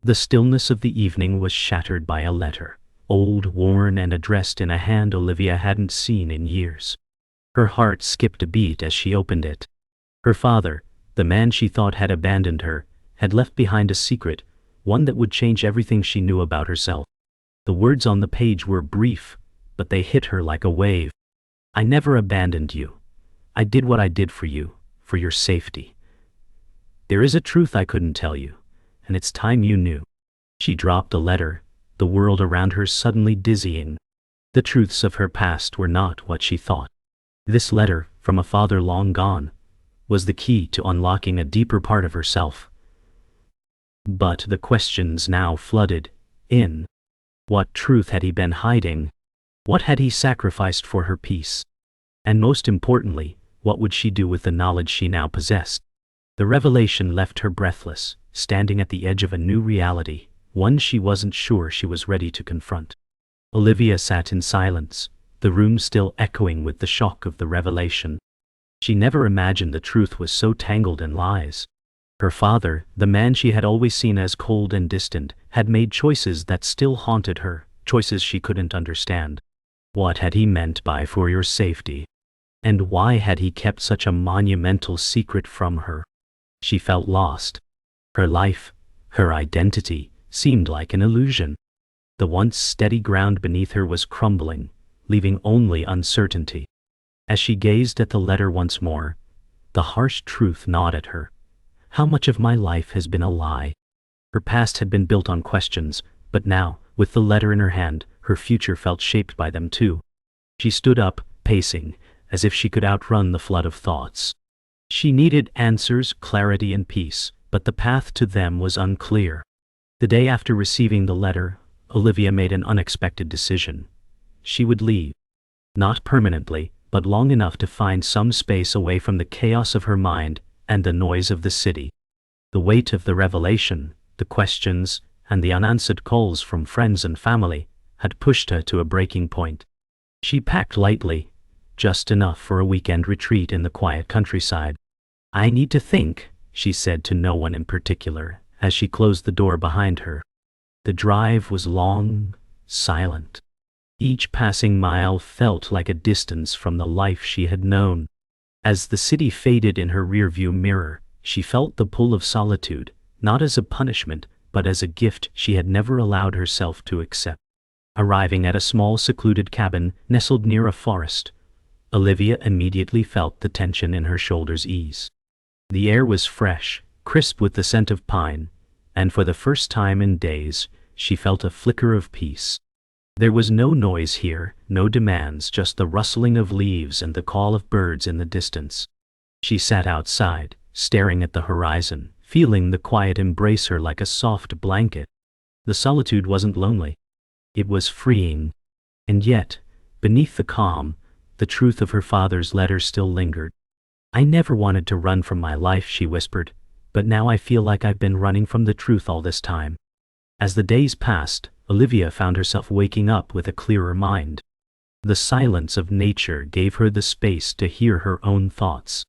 The stillness of the evening was shattered by a letter, old, worn, and addressed in a hand Olivia hadn't seen in years. Her heart skipped a beat as she opened it. Her father, the man she thought had abandoned her, had left behind a secret, one that would change everything she knew about herself. The words on the page were brief, but they hit her like a wave. I never abandoned you. I did what I did for you, for your safety. There is a truth I couldn't tell you, and it's time you knew. She dropped the letter, the world around her suddenly dizzying. The truths of her past were not what she thought. This letter, from a father long gone, was the key to unlocking a deeper part of herself. But the questions now flooded in. What truth had he been hiding? What had he sacrificed for her peace? And most importantly, what would she do with the knowledge she now possessed? The revelation left her breathless, standing at the edge of a new reality, one she wasn't sure she was ready to confront. Olivia sat in silence, the room still echoing with the shock of the revelation. She never imagined the truth was so tangled in lies. Her father, the man she had always seen as cold and distant, had made choices that still haunted her, choices she couldn't understand. What had he meant by "for your safety"? And why had he kept such a monumental secret from her? She felt lost. Her life, her identity, seemed like an illusion. The once steady ground beneath her was crumbling, leaving only uncertainty. As she gazed at the letter once more, the harsh truth gnawed at her. How much of my life has been a lie? Her past had been built on questions, but now, with the letter in her hand, her future felt shaped by them too. She stood up, pacing, as if she could outrun the flood of thoughts. She needed answers, clarity, and peace, but the path to them was unclear. The day after receiving the letter, Olivia made an unexpected decision. She would leave. Not permanently, but long enough to find some space away from the chaos of her mind and the noise of the city. The weight of the revelation, the questions, and the unanswered calls from friends and family had pushed her to a breaking point. She packed lightly, just enough for a weekend retreat in the quiet countryside. I need to think, she said to no one in particular, as she closed the door behind her. The drive was long, silent. Each passing mile felt like a distance from the life she had known. As the city faded in her rearview mirror, she felt the pull of solitude, not as a punishment, but as a gift she had never allowed herself to accept. Arriving at a small secluded cabin nestled near a forest, Olivia immediately felt the tension in her shoulders ease. The air was fresh, crisp with the scent of pine, and for the first time in days, she felt a flicker of peace. There was no noise here, no demands, just the rustling of leaves and the call of birds in the distance. She sat outside, staring at the horizon, feeling the quiet embrace her like a soft blanket. The solitude wasn't lonely. It was freeing. And yet, beneath the calm, the truth of her father's letter still lingered. I never wanted to run from my life, she whispered, but now I feel like I've been running from the truth all this time. As the days passed, Olivia found herself waking up with a clearer mind. The silence of nature gave her the space to hear her own thoughts.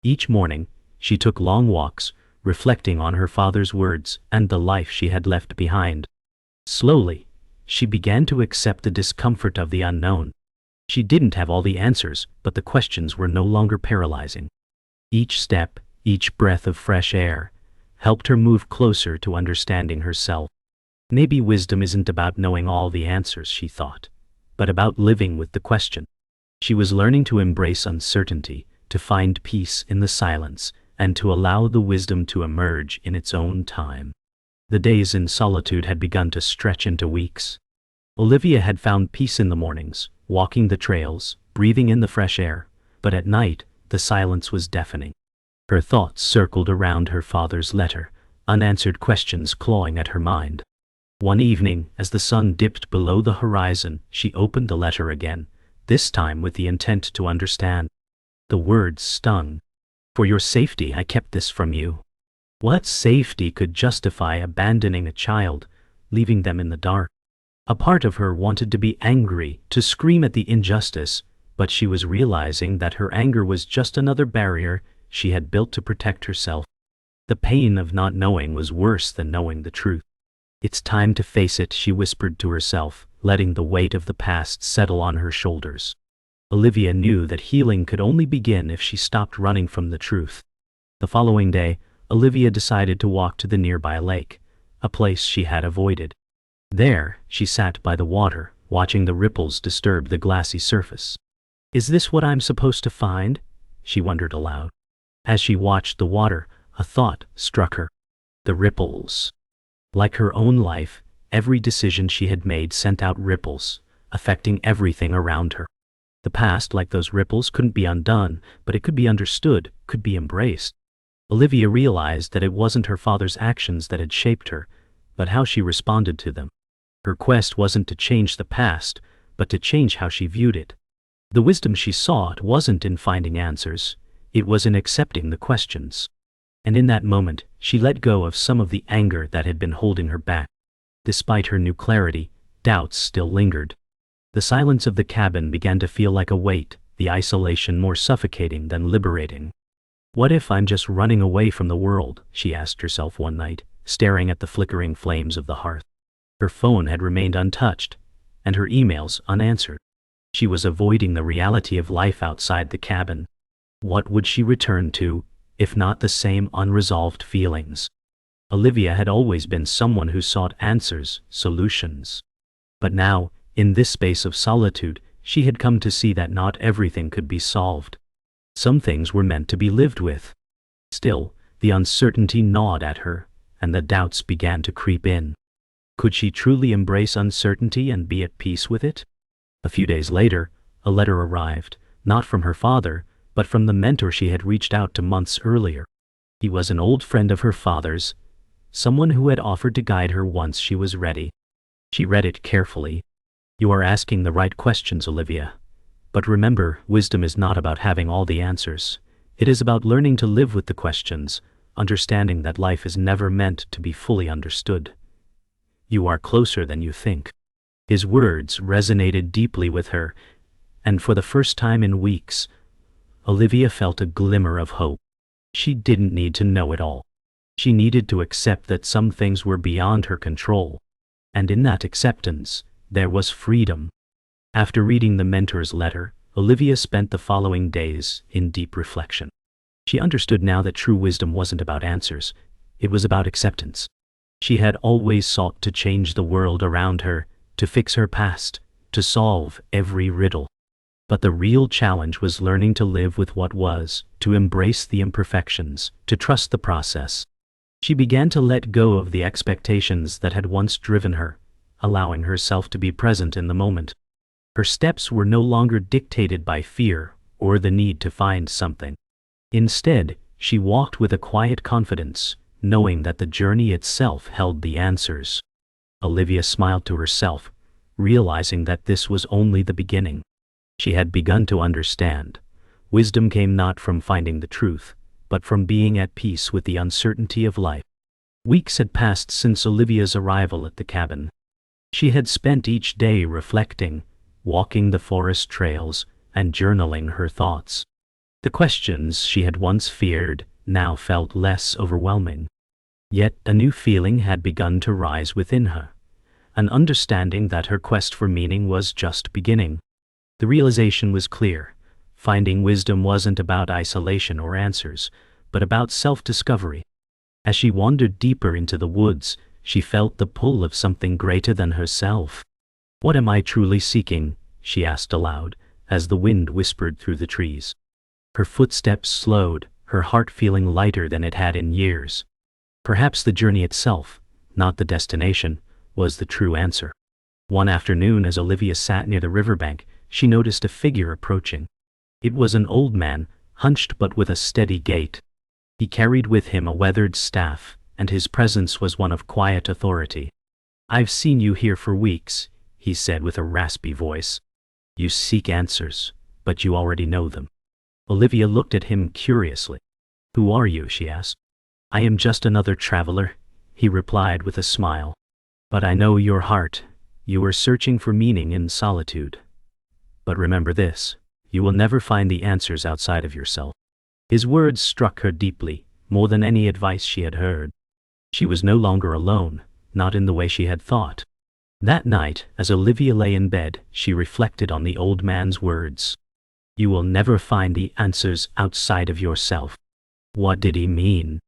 Each morning, she took long walks, reflecting on her father's words and the life she had left behind. Slowly, she began to accept the discomfort of the unknown. She didn't have all the answers, but the questions were no longer paralyzing. Each step, each breath of fresh air, helped her move closer to understanding herself. Maybe wisdom isn't about knowing all the answers, she thought, but about living with the question. She was learning to embrace uncertainty, to find peace in the silence, and to allow the wisdom to emerge in its own time. The days in solitude had begun to stretch into weeks. Olivia had found peace in the mornings, walking the trails, breathing in the fresh air, but at night, the silence was deafening. Her thoughts circled around her father's letter, unanswered questions clawing at her mind. One evening, as the sun dipped below the horizon, she opened the letter again, this time with the intent to understand. The words stung. For your safety, I kept this from you. What safety could justify abandoning a child, leaving them in the dark? A part of her wanted to be angry, to scream at the injustice, but she was realizing that her anger was just another barrier she had built to protect herself. The pain of not knowing was worse than knowing the truth. It's time to face it, she whispered to herself, letting the weight of the past settle on her shoulders. Olivia knew that healing could only begin if she stopped running from the truth. The following day, Olivia decided to walk to the nearby lake, a place she had avoided. There, she sat by the water, watching the ripples disturb the glassy surface. Is this what I'm supposed to find? She wondered aloud. As she watched the water, a thought struck her. The ripples. Like her own life, every decision she had made sent out ripples, affecting everything around her. The past, like those ripples, couldn't be undone, but it could be understood, could be embraced. Olivia realized that it wasn't her father's actions that had shaped her, but how she responded to them. Her quest wasn't to change the past, but to change how she viewed it. The wisdom she sought wasn't in finding answers, it was in accepting the questions. And in that moment, she let go of some of the anger that had been holding her back. Despite her new clarity, doubts still lingered. The silence of the cabin began to feel like a weight, the isolation more suffocating than liberating. What if I'm just running away from the world, she asked herself one night, staring at the flickering flames of the hearth. Her phone had remained untouched, and her emails unanswered. She was avoiding the reality of life outside the cabin. What would she return to, if not the same unresolved feelings? Olivia had always been someone who sought answers, solutions. But now, in this space of solitude, she had come to see that not everything could be solved. Some things were meant to be lived with. Still, the uncertainty gnawed at her, and the doubts began to creep in. Could she truly embrace uncertainty and be at peace with it? A few days later, a letter arrived, not from her father, but from the mentor she had reached out to months earlier. He was an old friend of her father's, someone who had offered to guide her once she was ready. She read it carefully. You are asking the right questions, Olivia. But remember, wisdom is not about having all the answers. It is about learning to live with the questions, understanding that life is never meant to be fully understood. You are closer than you think. His words resonated deeply with her, and for the first time in weeks, Olivia felt a glimmer of hope. She didn't need to know it all. She needed to accept that some things were beyond her control, and in that acceptance, there was freedom. After reading the mentor's letter, Olivia spent the following days in deep reflection. She understood now that true wisdom wasn't about answers, it was about acceptance. She had always sought to change the world around her, to fix her past, to solve every riddle. But the real challenge was learning to live with what was, to embrace the imperfections, to trust the process. She began to let go of the expectations that had once driven her, allowing herself to be present in the moment. Her steps were no longer dictated by fear or the need to find something. Instead, she walked with a quiet confidence, knowing that the journey itself held the answers. Olivia smiled to herself, realizing that this was only the beginning. She had begun to understand. Wisdom came not from finding the truth, but from being at peace with the uncertainty of life. Weeks had passed since Olivia's arrival at the cabin. She had spent each day reflecting, walking the forest trails, and journaling her thoughts. The questions she had once feared now felt less overwhelming. Yet a new feeling had begun to rise within her, an understanding that her quest for meaning was just beginning. The realization was clear. Finding wisdom wasn't about isolation or answers, but about self-discovery. As she wandered deeper into the woods, she felt the pull of something greater than herself. What am I truly seeking? She asked aloud, as the wind whispered through the trees. Her footsteps slowed, her heart feeling lighter than it had in years. Perhaps the journey itself, not the destination, was the true answer. One afternoon, as Olivia sat near the riverbank, she noticed a figure approaching. It was an old man, hunched but with a steady gait. He carried with him a weathered staff, and his presence was one of quiet authority. I've seen you here for weeks, he said with a raspy voice. You seek answers, but you already know them. Olivia looked at him curiously. Who are you? She asked. I am just another traveler, he replied with a smile. But I know your heart. You are searching for meaning in solitude. But remember this, you will never find the answers outside of yourself. His words struck her deeply, more than any advice she had heard. She was no longer alone, not in the way she had thought. That night, as Olivia lay in bed, she reflected on the old man's words. You will never find the answers outside of yourself. What did he mean?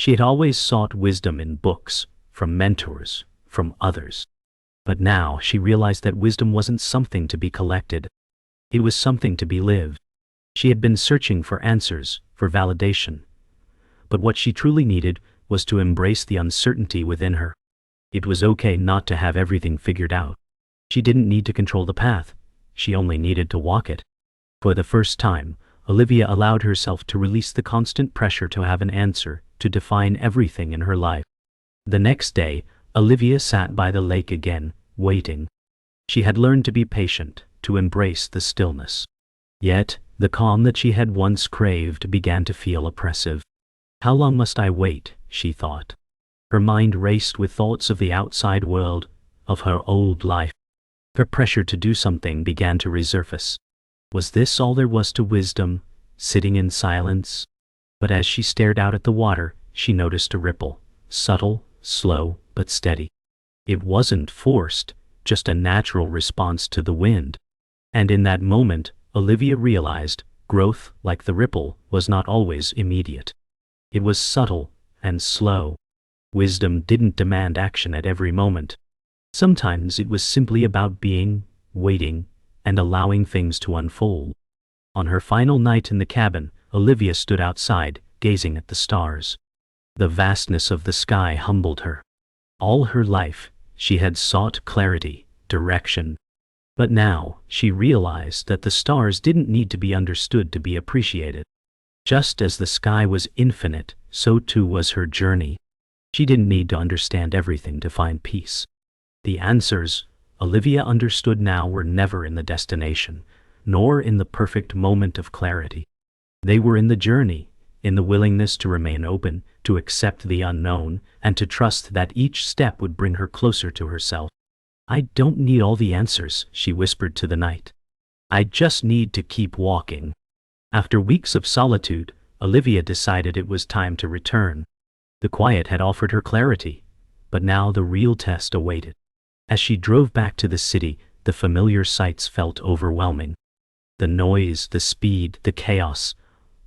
She had always sought wisdom in books, from mentors, from others. But now she realized that wisdom wasn't something to be collected. It was something to be lived. She had been searching for answers, for validation. But what she truly needed was to embrace the uncertainty within her. It was okay not to have everything figured out. She didn't need to control the path. She only needed to walk it. For the first time, Olivia allowed herself to release the constant pressure to have an answer, to define everything in her life. The next day, Olivia sat by the lake again, waiting. She had learned to be patient, to embrace the stillness. Yet, the calm that she had once craved began to feel oppressive. How long must I wait, she thought. Her mind raced with thoughts of the outside world, of her old life. Her pressure to do something began to resurface. Was this all there was to wisdom, sitting in silence? But as she stared out at the water, she noticed a ripple, subtle, slow, but steady. It wasn't forced, just a natural response to the wind. And in that moment, Olivia realized, growth, like the ripple, was not always immediate. It was subtle and slow. Wisdom didn't demand action at every moment. Sometimes it was simply about being, waiting, and allowing things to unfold. On her final night in the cabin, Olivia stood outside, gazing at the stars. The vastness of the sky humbled her. All her life, she had sought clarity, direction. But now, she realized that the stars didn't need to be understood to be appreciated. Just as the sky was infinite, so too was her journey. She didn't need to understand everything to find peace. The answers, Olivia understood now, were never in the destination, nor in the perfect moment of clarity. They were in the journey, in the willingness to remain open, to accept the unknown, and to trust that each step would bring her closer to herself. I don't need all the answers, she whispered to the night. I just need to keep walking. After weeks of solitude, Olivia decided it was time to return. The quiet had offered her clarity, but now the real test awaited. As she drove back to the city, the familiar sights felt overwhelming. The noise, the speed, the chaos,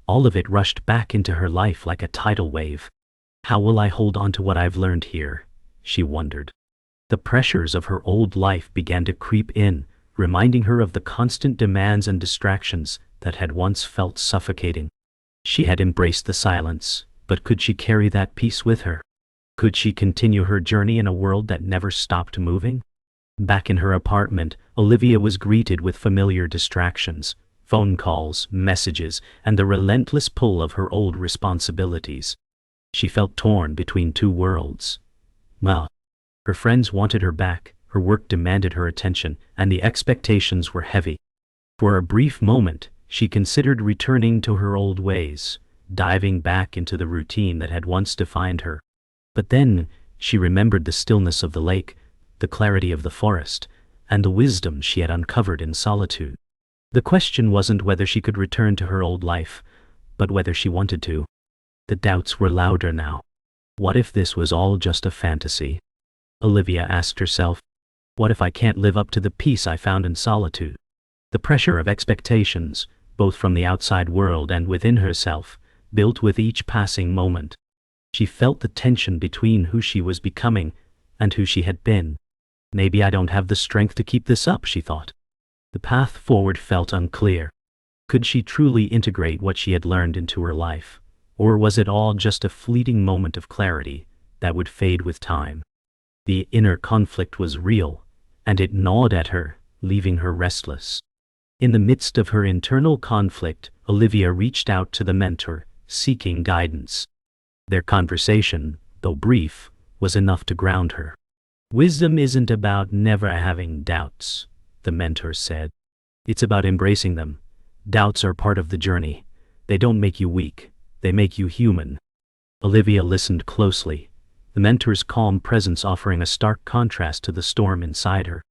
all of it rushed back into her life like a tidal wave. How will I hold on to what I've learned here? She wondered. The pressures of her old life began to creep in, reminding her of the constant demands and distractions that had once felt suffocating. She had embraced the silence, but could she carry that peace with her? Could she continue her journey in a world that never stopped moving? Back in her apartment, Olivia was greeted with familiar distractions, phone calls, messages, and the relentless pull of her old responsibilities. She felt torn between two worlds. Well, her friends wanted her back, her work demanded her attention, and the expectations were heavy. For a brief moment, she considered returning to her old ways, diving back into the routine that had once defined her. But then, she remembered the stillness of the lake, the clarity of the forest, and the wisdom she had uncovered in solitude. The question wasn't whether she could return to her old life, but whether she wanted to. The doubts were louder now. What if this was all just a fantasy? Olivia asked herself. What if I can't live up to the peace I found in solitude? The pressure of expectations, both from the outside world and within herself, built with each passing moment. She felt the tension between who she was becoming and who she had been. Maybe I don't have the strength to keep this up, she thought. The path forward felt unclear. Could she truly integrate what she had learned into her life? Or was it all just a fleeting moment of clarity that would fade with time? The inner conflict was real, and it gnawed at her, leaving her restless. In the midst of her internal conflict, Olivia reached out to the mentor, seeking guidance. Their conversation, though brief, was enough to ground her. Wisdom isn't about never having doubts, the mentor said. It's about embracing them. Doubts are part of the journey. They don't make you weak. They make you human. Olivia listened closely, the mentor's calm presence offering a stark contrast to the storm inside her.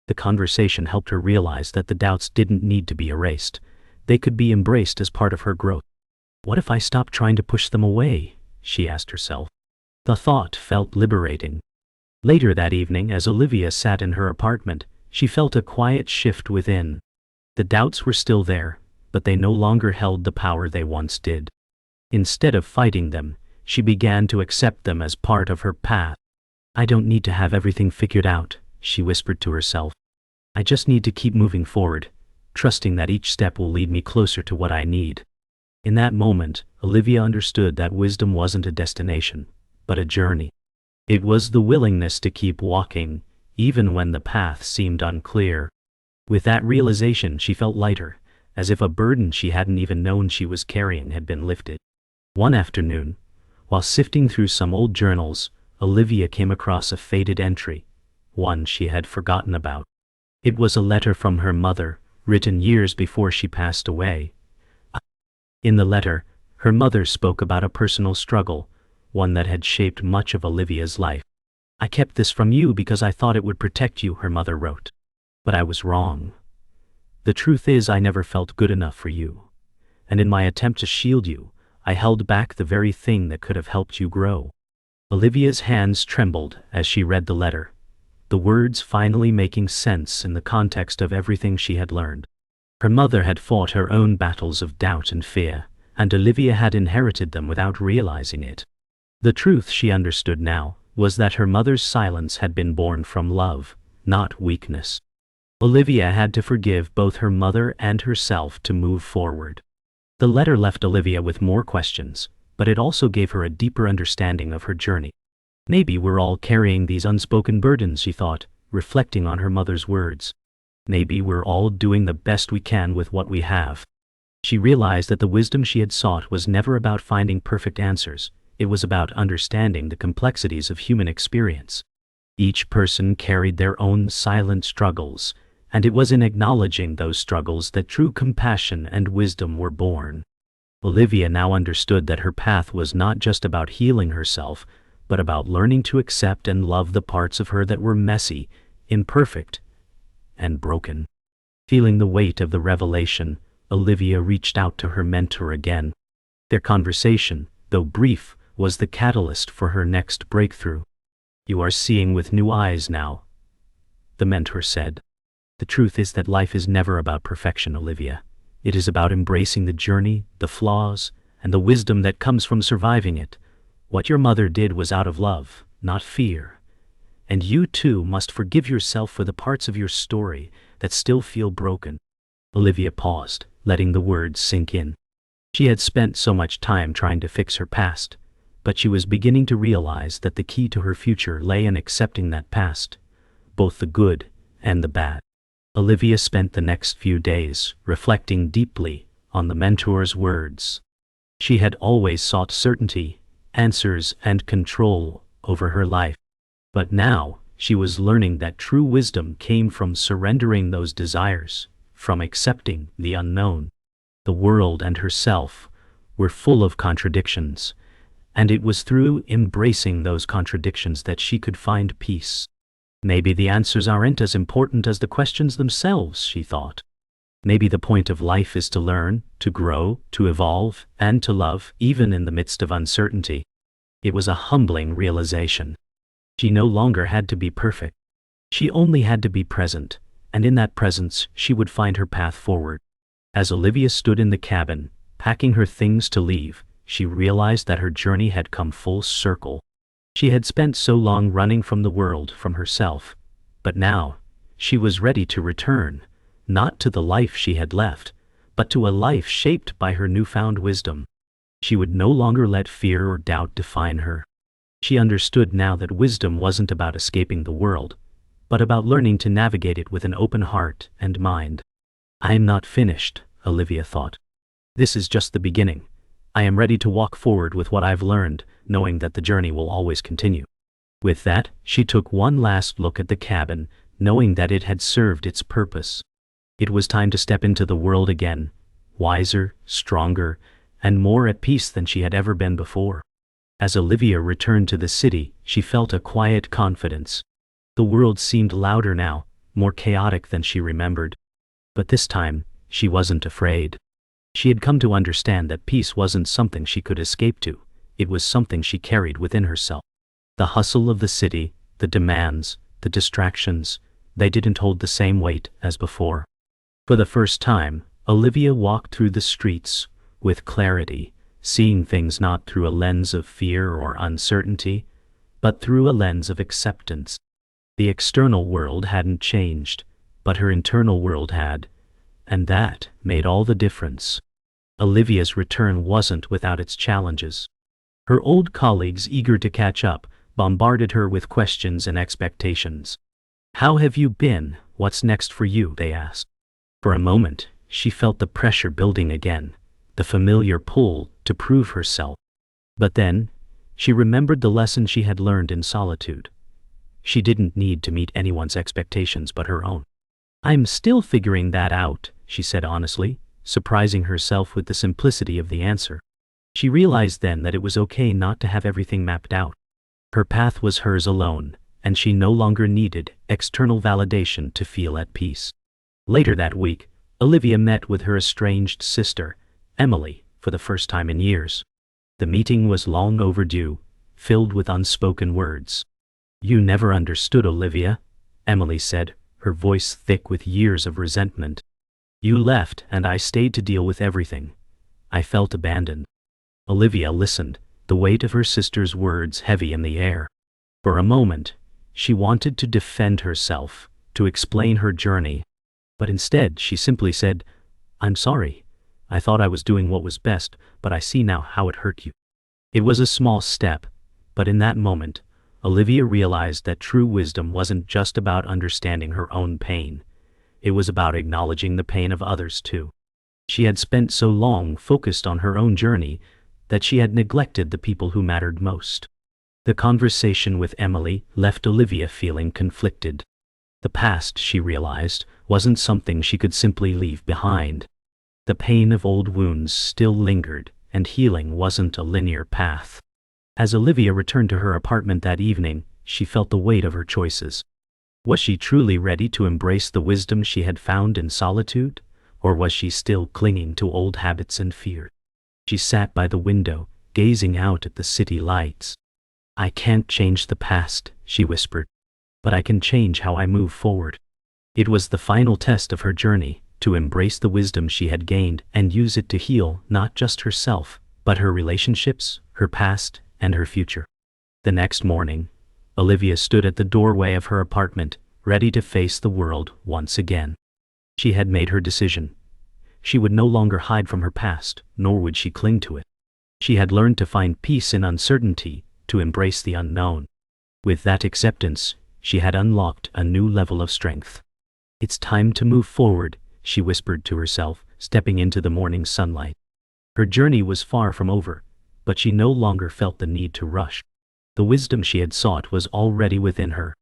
The conversation helped her realize that the doubts didn't need to be erased. They could be embraced as part of her growth. What if I stopped trying to push them away? She asked herself. The thought felt liberating. Later that evening, as Olivia sat in her apartment, she felt a quiet shift within. The doubts were still there, but they no longer held the power they once did. Instead of fighting them, she began to accept them as part of her path. "I don't need to have everything figured out," she whispered to herself. "I just need to keep moving forward, trusting that each step will lead me closer to what I need." In that moment, Olivia understood that wisdom wasn't a destination, but a journey. It was the willingness to keep walking, even when the path seemed unclear. With that realization, she felt lighter, as if a burden she hadn't even known she was carrying had been lifted. One afternoon, while sifting through some old journals, Olivia came across a faded entry, one she had forgotten about. It was a letter from her mother, written years before she passed away. In the letter, her mother spoke about a personal struggle, one that had shaped much of Olivia's life. "I kept this from you because I thought it would protect you," her mother wrote. "But I was wrong. The truth is, I never felt good enough for you. And in my attempt to shield you, I held back the very thing that could have helped you grow." Olivia's hands trembled as she read the letter, the words finally making sense in the context of everything she had learned. Her mother had fought her own battles of doubt and fear, and Olivia had inherited them without realizing it. The truth, she understood now, was that her mother's silence had been born from love, not weakness. Olivia had to forgive both her mother and herself to move forward. The letter left Olivia with more questions, but it also gave her a deeper understanding of her journey. Maybe we're all carrying these unspoken burdens, she thought, reflecting on her mother's words. Maybe we're all doing the best we can with what we have. She realized that the wisdom she had sought was never about finding perfect answers. It was about understanding the complexities of human experience. Each person carried their own silent struggles, and it was in acknowledging those struggles that true compassion and wisdom were born. Olivia now understood that her path was not just about healing herself, but about learning to accept and love the parts of her that were messy, imperfect, and broken. Feeling the weight of the revelation, Olivia reached out to her mentor again. Their conversation, though brief, was the catalyst for her next breakthrough. "You are seeing with new eyes now," the mentor said. "The truth is that life is never about perfection, Olivia. It is about embracing the journey, the flaws, and the wisdom that comes from surviving it. What your mother did was out of love, not fear. And you too must forgive yourself for the parts of your story that still feel broken." Olivia paused, letting the words sink in. She had spent so much time trying to fix her past, but she was beginning to realize that the key to her future lay in accepting that past, both the good and the bad. Olivia spent the next few days reflecting deeply on the mentor's words. She had always sought certainty, answers, and control over her life. But now, she was learning that true wisdom came from surrendering those desires, from accepting the unknown. The world and herself were full of contradictions, and it was through embracing those contradictions that she could find peace. Maybe the answers aren't as important as the questions themselves, she thought. Maybe the point of life is to learn, to grow, to evolve, and to love, even in the midst of uncertainty. It was a humbling realization. She no longer had to be perfect. She only had to be present, and in that presence she would find her path forward. As Olivia stood in the cabin, packing her things to leave, she realized that her journey had come full circle. She had spent so long running from the world, from herself, but now, she was ready to return, not to the life she had left, but to a life shaped by her newfound wisdom. She would no longer let fear or doubt define her. She understood now that wisdom wasn't about escaping the world, but about learning to navigate it with an open heart and mind. "I am not finished," Olivia thought. "This is just the beginning. I am ready to walk forward with what I've learned, knowing that the journey will always continue." With that, she took one last look at the cabin, knowing that it had served its purpose. It was time to step into the world again, wiser, stronger, and more at peace than she had ever been before. As Olivia returned to the city, she felt a quiet confidence. The world seemed louder now, more chaotic than she remembered. But this time, she wasn't afraid. She had come to understand that peace wasn't something she could escape to, it was something she carried within herself. The hustle of the city, The demands, the distractions, they didn't hold the same weight as before. For the first time, Olivia walked through the streets with clarity, seeing things not through a lens of fear or uncertainty, but through a lens of acceptance. The external world hadn't changed, but her internal world had, and that made all the difference. Olivia's return wasn't without its challenges. Her old colleagues, eager to catch up, bombarded her with questions and expectations. "How have you been? What's next for you?" they asked. For a moment, she felt the pressure building again, the familiar pull to prove herself. But then, she remembered the lesson she had learned in solitude. She didn't need to meet anyone's expectations but her own. "I'm still figuring that out," she said honestly, surprising herself with the simplicity of the answer. She realized then that it was okay not to have everything mapped out. Her path was hers alone, and she no longer needed external validation to feel at peace. Later that week, Olivia met with her estranged sister, Emily, for the first time in years. The meeting was long overdue, filled with unspoken words. "You never understood, Olivia," Emily said, her voice thick with years of resentment. "You left and I stayed to deal with everything. I felt abandoned." Olivia listened, the weight of her sister's words heavy in the air. For a moment, she wanted to defend herself, to explain her journey. But instead, she simply said, "I'm sorry. I thought I was doing what was best, but I see now how it hurt you." It was a small step, but in that moment, Olivia realized that true wisdom wasn't just about understanding her own pain. It was about acknowledging the pain of others too. She had spent so long focused on her own journey that she had neglected the people who mattered most. The conversation with Emily left Olivia feeling conflicted. The past, she realized, wasn't something she could simply leave behind. The pain of old wounds still lingered, and healing wasn't a linear path. As Olivia returned to her apartment that evening, she felt the weight of her choices. Was she truly ready to embrace the wisdom she had found in solitude, or was she still clinging to old habits and fear? She sat by the window, gazing out at the city lights. "I can't change the past," she whispered, "but I can change how I move forward." It was the final test of her journey, to embrace the wisdom she had gained and use it to heal not just herself, but her relationships, her past, and her future. The next morning, Olivia stood at the doorway of her apartment, ready to face the world once again. She had made her decision. She would no longer hide from her past, nor would she cling to it. She had learned to find peace in uncertainty, to embrace the unknown. With that acceptance, she had unlocked a new level of strength. "It's time to move forward," she whispered to herself, stepping into the morning sunlight. Her journey was far from over, but she no longer felt the need to rush. The wisdom she had sought was already within her.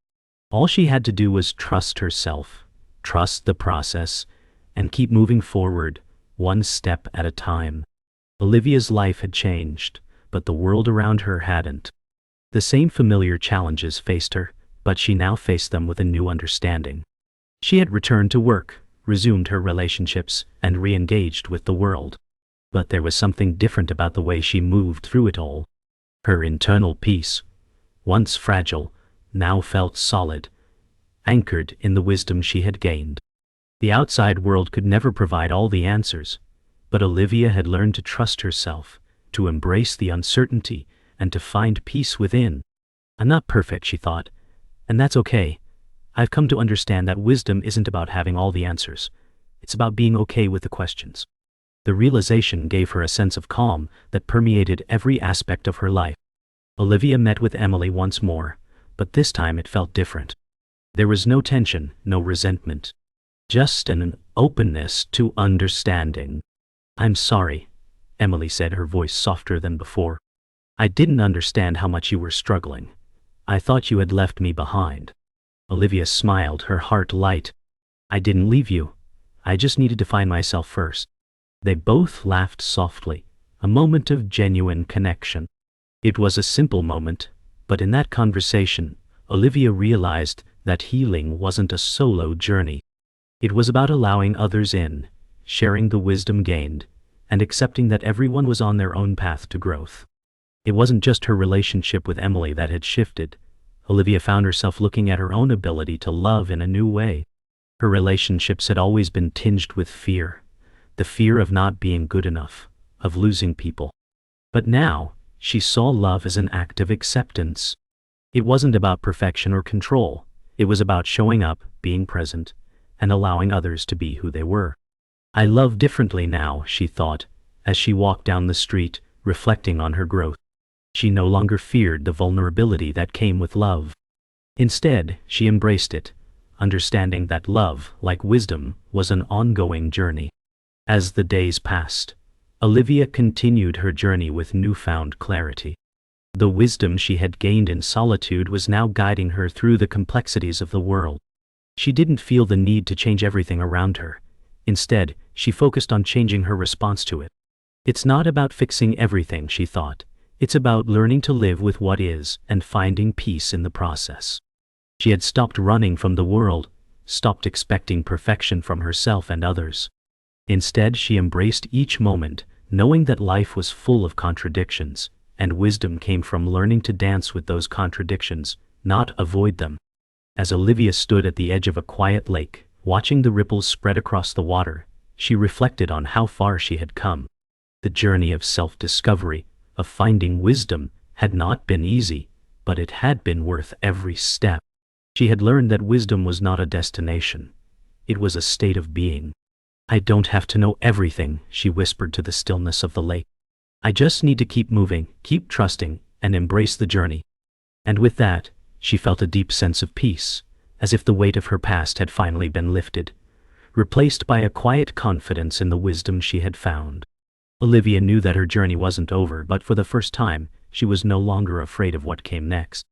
All she had to do was trust herself, trust the process, and keep moving forward, one step at a time. Olivia's life had changed, but the world around her hadn't. The same familiar challenges faced her, but she now faced them with a new understanding. She had returned to work, resumed her relationships, and re-engaged with the world. But there was something different about the way she moved through it all. Her internal peace, once fragile, now felt solid, anchored in the wisdom she had gained. The outside world could never provide all the answers, but Olivia had learned to trust herself, to embrace the uncertainty, and to find peace within. "I'm not perfect," she thought, "and that's okay. I've come to understand that wisdom isn't about having all the answers. It's about being okay with the questions." The realization gave her a sense of calm that permeated every aspect of her life. Olivia met with Emily once more, but this time it felt different. There was no tension, no resentment. Just an openness to understanding. "I'm sorry," Emily said, her voice softer than before. "I didn't understand how much you were struggling. I thought you had left me behind." Olivia smiled, her heart light. "I didn't leave you. I just needed to find myself first." They both laughed softly, a moment of genuine connection. It was a simple moment, but in that conversation, Olivia realized that healing wasn't a solo journey. It was about allowing others in, sharing the wisdom gained, and accepting that everyone was on their own path to growth. It wasn't just her relationship with Emily that had shifted. Olivia found herself looking at her own ability to love in a new way. Her relationships had always been tinged with fear, the fear of not being good enough, of losing people. But now, she saw love as an act of acceptance. It wasn't about perfection or control, it was about showing up, being present, and allowing others to be who they were. I love differently now, she thought, as she walked down the street, reflecting on her growth. She no longer feared the vulnerability that came with love. Instead, she embraced it, understanding that love, like wisdom, was an ongoing journey. As the days passed, Olivia continued her journey with newfound clarity. The wisdom she had gained in solitude was now guiding her through the complexities of the world. She didn't feel the need to change everything around her. Instead, she focused on changing her response to it. It's not about fixing everything, she thought. It's about learning to live with what is and finding peace in the process. She had stopped running from the world, stopped expecting perfection from herself and others. Instead, she embraced each moment, knowing that life was full of contradictions, and wisdom came from learning to dance with those contradictions, not avoid them. As Olivia stood at the edge of a quiet lake, watching the ripples spread across the water, she reflected on how far she had come. The journey of self-discovery, of finding wisdom, had not been easy, but it had been worth every step. She had learned that wisdom was not a destination. It was a state of being. I don't have to know everything, she whispered to the stillness of the lake. I just need to keep moving, keep trusting, and embrace the journey. And with that, she felt a deep sense of peace, as if the weight of her past had finally been lifted, replaced by a quiet confidence in the wisdom she had found. Olivia knew that her journey wasn't over, but for the first time, she was no longer afraid of what came next.